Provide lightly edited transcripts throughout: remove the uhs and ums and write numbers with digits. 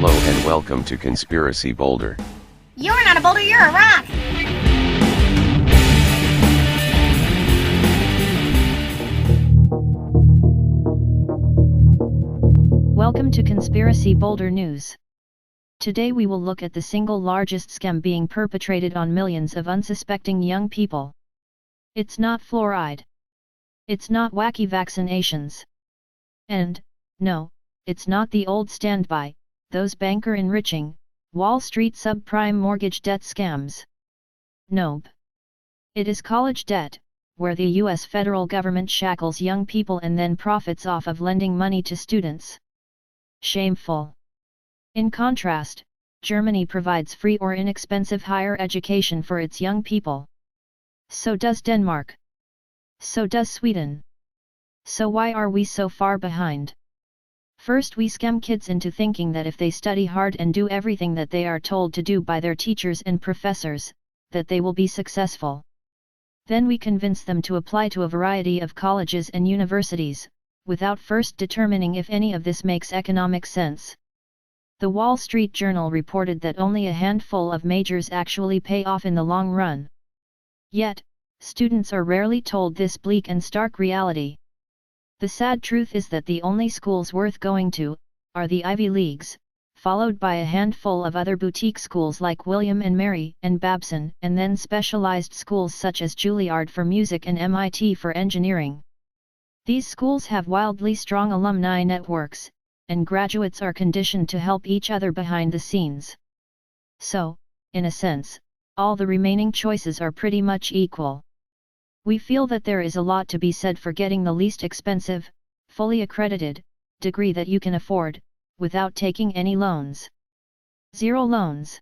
Hello and welcome to Conspiracy Boulder. You're not a boulder, you're a rock! Welcome to Conspiracy Boulder News. Today we will look at the single largest scam being perpetrated on millions of unsuspecting young people. It's not fluoride. It's not wacky vaccinations. And, no, it's not the old standby, those banker enriching, Wall Street subprime mortgage debt scams. Nope. It is college debt, where the US federal government shackles young people and then profits off of lending money to students. Shameful. In contrast, Germany provides free or inexpensive higher education for its young people. So does Denmark. So does Sweden. So why are we so far behind? First, we scam kids into thinking that if they study hard and do everything that they are told to do by their teachers and professors, that they will be successful. Then we convince them to apply to a variety of colleges and universities, without first determining if any of this makes economic sense. The Wall Street Journal reported that only a handful of majors actually pay off in the long run. Yet, students are rarely told this bleak and stark reality. The sad truth is that the only schools worth going to are the Ivy Leagues, followed by a handful of other boutique schools like William and Mary and Babson, and then specialized schools such as Juilliard for music and MIT for engineering. These schools have wildly strong alumni networks, and graduates are conditioned to help each other behind the scenes. So, in a sense, all the remaining choices are pretty much equal. We feel that there is a lot to be said for getting the least expensive, fully accredited, degree that you can afford, without taking any loans. Zero loans.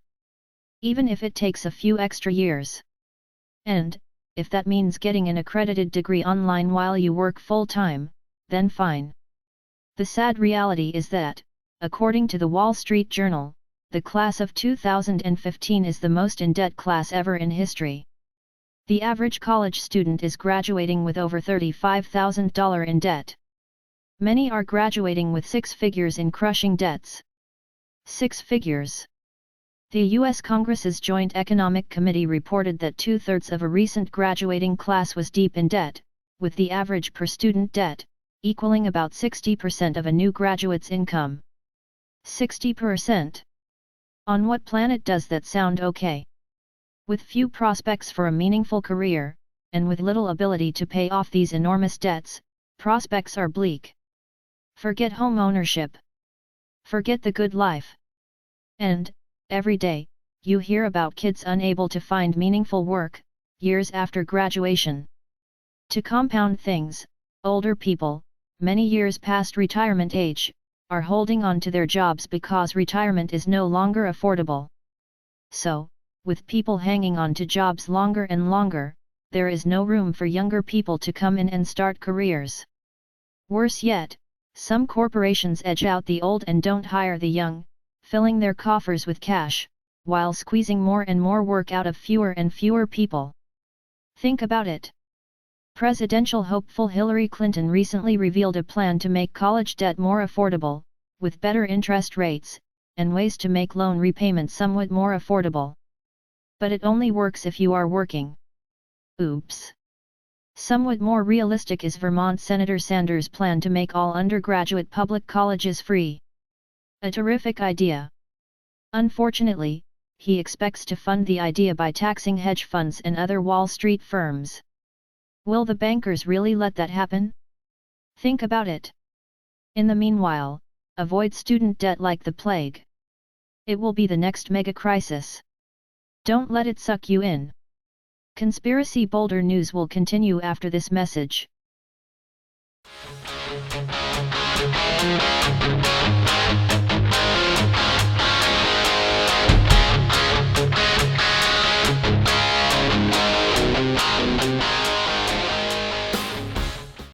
Even if it takes a few extra years. And, if that means getting an accredited degree online while you work full-time, then fine. The sad reality is that, according to the Wall Street Journal, the class of 2015 is the most in-debt class ever in history. The average college student is graduating with over $35,000 in debt. Many are graduating with 6 figures in crushing debts. 6 figures. The U.S. Congress's Joint Economic Committee reported that 2/3 of a recent graduating class was deep in debt, with the average per student debt equaling about 60% of a new graduate's income. 60%? On what planet does that sound okay? With few prospects for a meaningful career, and with little ability to pay off these enormous debts, prospects are bleak. Forget home ownership. Forget the good life. And, every day, you hear about kids unable to find meaningful work, years after graduation. To compound things, older people, many years past retirement age, are holding on to their jobs because retirement is no longer affordable. So, with people hanging on to jobs longer and longer, there is no room for younger people to come in and start careers. Worse yet, some corporations edge out the old and don't hire the young, filling their coffers with cash, while squeezing more and more work out of fewer and fewer people. Think about it. Presidential hopeful Hillary Clinton recently revealed a plan to make college debt more affordable, with better interest rates, and ways to make loan repayments somewhat more affordable. But it only works if you are working. Oops. Somewhat more realistic is Vermont Senator Sanders' plan to make all undergraduate public colleges free. A terrific idea. Unfortunately, he expects to fund the idea by taxing hedge funds and other Wall Street firms. Will the bankers really let that happen? Think about it. In the meanwhile, avoid student debt like the plague. It will be the next mega crisis. Don't let it suck you in. Conspiracy Boulder News will continue after this message.